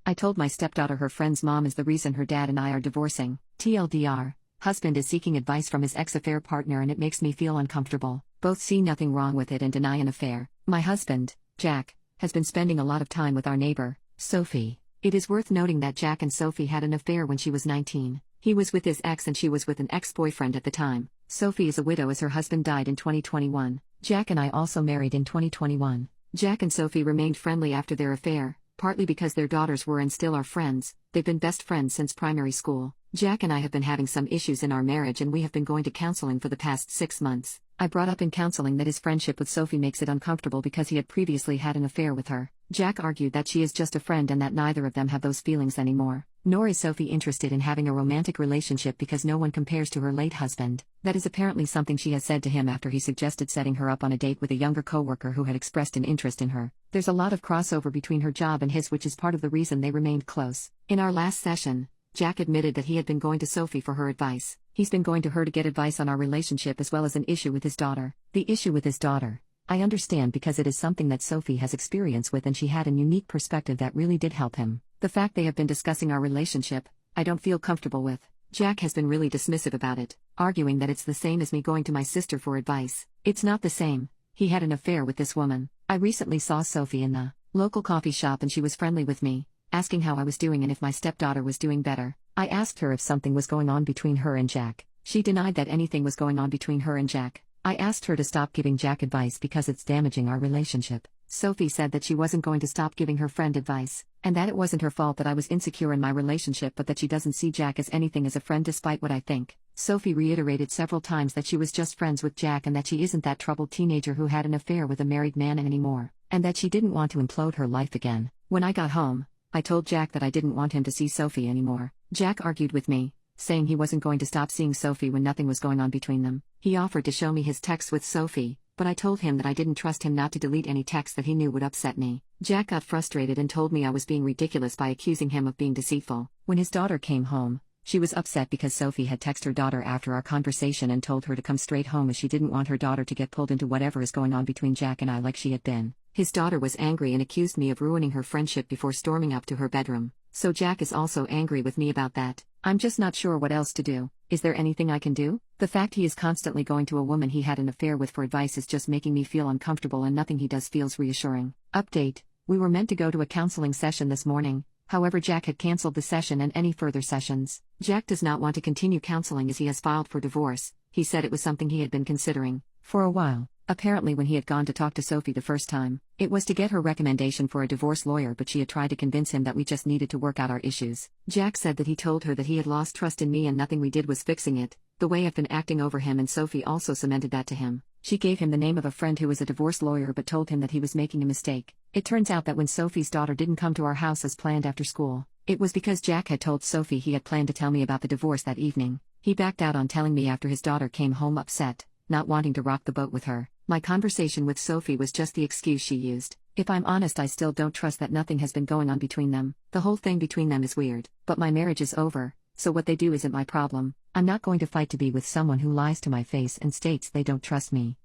I told my stepdaughter her friend's mom is the reason her dad and I are divorcing. TLDR. Husband is seeking advice from his ex-affair partner and it makes me feel uncomfortable. Both see nothing wrong with it and deny an affair. My husband, Jack, has been spending a lot of time with our neighbor, Sophie. It is worth noting that Jack and Sophie had an affair when she was 19. He was with his ex and she was with an ex-boyfriend at the time. Sophie is a widow as her husband died in 2021. Jack and I also married in 2021. Jack and Sophie remained friendly after their affair, partly because their daughters were and still are friends. They've been best friends since primary school. Jack and I have been having some issues in our marriage and we have been going to counseling for the past 6 months. I brought up in counseling that his friendship with Sophie makes it uncomfortable because he had previously had an affair with her. Jack argued that she is just a friend and that neither of them have those feelings anymore. Nor is Sophie interested in having a romantic relationship because no one compares to her late husband. That is apparently something she has said to him after he suggested setting her up on a date with a younger coworker who had expressed an interest in her. There's a lot of crossover between her job and his, which is part of the reason they remained close. In our last session, Jack admitted that he had been going to Sophie for her advice. He's been going to her to get advice on our relationship as well as an issue with his daughter. The issue with his daughter, I understand because it is something that Sophie has experience with and she had a unique perspective that really did help him. The fact they have been discussing our relationship, I don't feel comfortable with. Jack has been really dismissive about it, arguing that it's the same as me going to my sister for advice. It's not the same. He had an affair with this woman. I recently saw Sophie in the local coffee shop and she was friendly with me, asking how I was doing and if my stepdaughter was doing better. I asked her if something was going on between her and Jack. She denied that anything was going on between her and Jack. I asked her to stop giving Jack advice because it's damaging our relationship. Sophie said that she wasn't going to stop giving her friend advice, and that it wasn't her fault that I was insecure in my relationship but that she doesn't see Jack as anything as a friend despite what I think. Sophie reiterated several times that she was just friends with Jack and that she isn't that troubled teenager who had an affair with a married man anymore, and that she didn't want to implode her life again. When I got home, I told Jack that I didn't want him to see Sophie anymore. Jack argued with me, saying he wasn't going to stop seeing Sophie when nothing was going on between them. He offered to show me his texts with Sophie, but I told him that I didn't trust him not to delete any texts that he knew would upset me. Jack got frustrated and told me I was being ridiculous by accusing him of being deceitful. When his daughter came home, she was upset because Sophie had texted her daughter after our conversation and told her to come straight home as she didn't want her daughter to get pulled into whatever is going on between Jack and I like she had been. His daughter was angry and accused me of ruining her friendship before storming up to her bedroom. So Jack is also angry with me about that. I'm just not sure what else to do. Is there anything I can do? The fact he is constantly going to a woman he had an affair with for advice is just making me feel uncomfortable and nothing he does feels reassuring. Update: we were meant to go to a counseling session this morning, however Jack had cancelled the session and any further sessions. Jack does not want to continue counseling as he has filed for divorce. He said it was something he had been considering for a while. Apparently when he had gone to talk to Sophie the first time, it was to get her recommendation for a divorce lawyer but she had tried to convince him that we just needed to work out our issues. Jack said that he told her that he had lost trust in me and nothing we did was fixing it. The way I've been acting over him and Sophie also cemented that to him. She gave him the name of a friend who was a divorce lawyer but told him that he was making a mistake. It turns out that when Sophie's daughter didn't come to our house as planned after school, it was because Jack had told Sophie he had planned to tell me about the divorce that evening. He backed out on telling me after his daughter came home upset, not wanting to rock the boat with her. My conversation with Sophie was just the excuse she used. If I'm honest, I still don't trust that nothing has been going on between them. The whole thing between them is weird. But my marriage is over, so what they do isn't my problem. I'm not going to fight to be with someone who lies to my face and states they don't trust me.